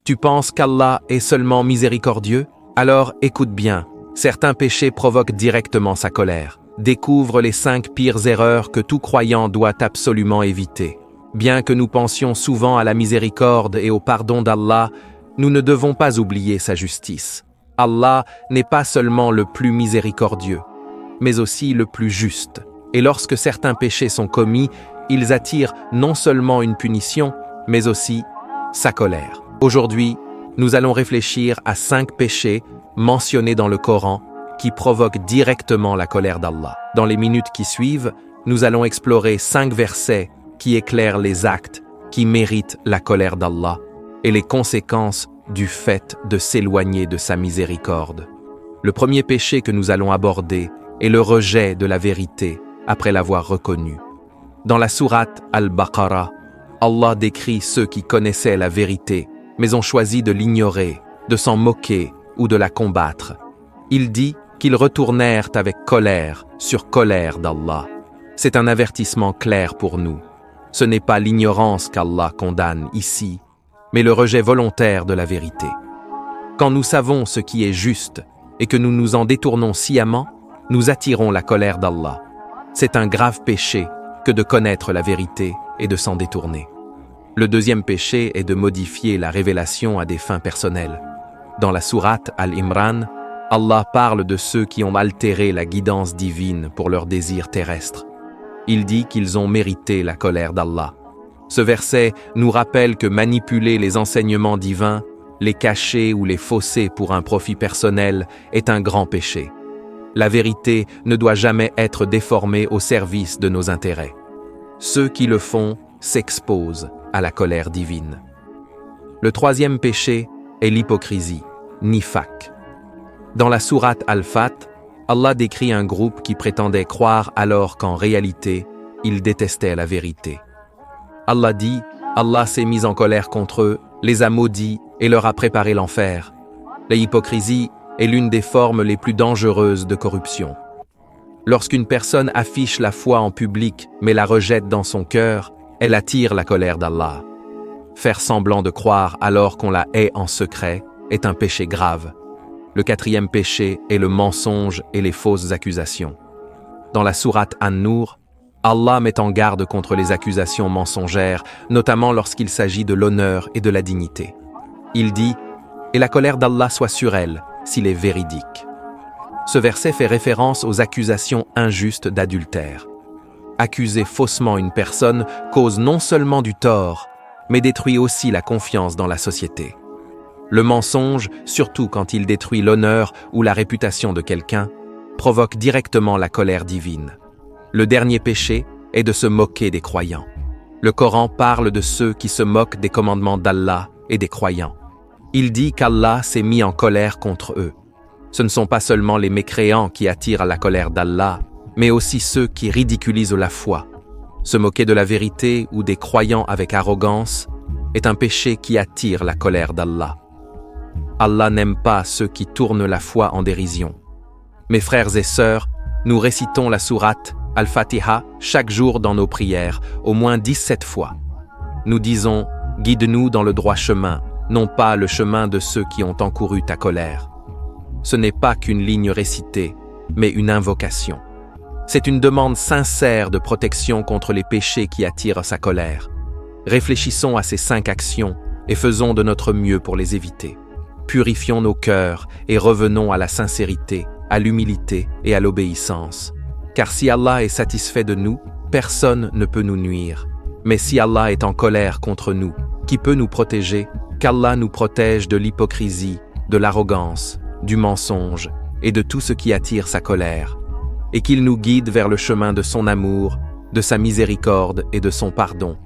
Tu penses qu'Allah est seulement miséricordieux? Alors écoute bien, certains péchés provoquent directement sa colère. Découvre les 5 pires erreurs que tout croyant doit absolument éviter. Bien que nous pensions souvent à la miséricorde et au pardon d'Allah, nous ne devons pas oublier sa justice. Allah n'est pas seulement le plus miséricordieux, mais aussi le plus juste. Et lorsque certains péchés sont commis, ils attirent non seulement une punition, mais aussi sa colère. Aujourd'hui, nous allons réfléchir à 5 péchés mentionnés dans le Coran qui provoquent directement la colère d'Allah. Dans les minutes qui suivent, nous allons explorer 5 versets qui éclairent les actes qui méritent la colère d'Allah et les conséquences du fait de s'éloigner de sa miséricorde. Le premier péché que nous allons aborder est le rejet de la vérité après l'avoir reconnue. Dans la sourate Al-Baqarah, Allah décrit ceux qui connaissaient la vérité, mais ont choisi de l'ignorer, de s'en moquer ou de la combattre. Il dit qu'ils retournèrent avec colère sur colère d'Allah. C'est un avertissement clair pour nous. Ce n'est pas l'ignorance qu'Allah condamne ici, mais le rejet volontaire de la vérité. Quand nous savons ce qui est juste et que nous nous en détournons sciemment, nous attirons la colère d'Allah. C'est un grave péché que de connaître la vérité et de s'en détourner. Le deuxième péché est de modifier la révélation à des fins personnelles. Dans la sourate Al-Imran, Allah parle de ceux qui ont altéré la guidance divine pour leurs désirs terrestres. Il dit qu'ils ont mérité la colère d'Allah. Ce verset nous rappelle que manipuler les enseignements divins, les cacher ou les fausser pour un profit personnel est un grand péché. La vérité ne doit jamais être déformée au service de nos intérêts. Ceux qui le font s'exposent à la colère divine. Le troisième péché est l'hypocrisie, nifaq. Dans la sourate Al-Fat, Allah décrit un groupe qui prétendait croire alors qu'en réalité, ils détestaient la vérité. Allah dit, Allah s'est mis en colère contre eux, les a maudits et leur a préparé l'enfer. L'hypocrisie est l'une des formes les plus dangereuses de corruption. Lorsqu'une personne affiche la foi en public mais la rejette dans son cœur, elle attire la colère d'Allah. Faire semblant de croire alors qu'on la hait en secret est un péché grave. Le quatrième péché est le mensonge et les fausses accusations. Dans la sourate An-Nur, Allah met en garde contre les accusations mensongères, notamment lorsqu'il s'agit de l'honneur et de la dignité. Il dit « Et la colère d'Allah soit sur elle, s'il est véridique ». Ce verset fait référence aux accusations injustes d'adultère. Accuser faussement une personne cause non seulement du tort, mais détruit aussi la confiance dans la société. Le mensonge, surtout quand il détruit l'honneur ou la réputation de quelqu'un, provoque directement la colère divine. Le dernier péché est de se moquer des croyants. Le Coran parle de ceux qui se moquent des commandements d'Allah et des croyants. Il dit qu'Allah s'est mis en colère contre eux. Ce ne sont pas seulement les mécréants qui attirent la colère d'Allah, mais aussi ceux qui ridiculisent la foi. Se moquer de la vérité ou des croyants avec arrogance est un péché qui attire la colère d'Allah. Allah n'aime pas ceux qui tournent la foi en dérision. Mes frères et sœurs, nous récitons la sourate Al-Fatiha chaque jour dans nos prières, au moins 17 fois. Nous disons « Guide-nous dans le droit chemin », non pas le chemin de ceux qui ont encouru ta colère. Ce n'est pas qu'une ligne récitée, mais une invocation. C'est une demande sincère de protection contre les péchés qui attirent sa colère. Réfléchissons à ces 5 actions et faisons de notre mieux pour les éviter. Purifions nos cœurs et revenons à la sincérité, à l'humilité et à l'obéissance. Car si Allah est satisfait de nous, personne ne peut nous nuire. Mais si Allah est en colère contre nous, qui peut nous protéger? Qu'Allah nous protège de l'hypocrisie, de l'arrogance, du mensonge et de tout ce qui attire sa colère, et qu'il nous guide vers le chemin de son amour, de sa miséricorde et de son pardon.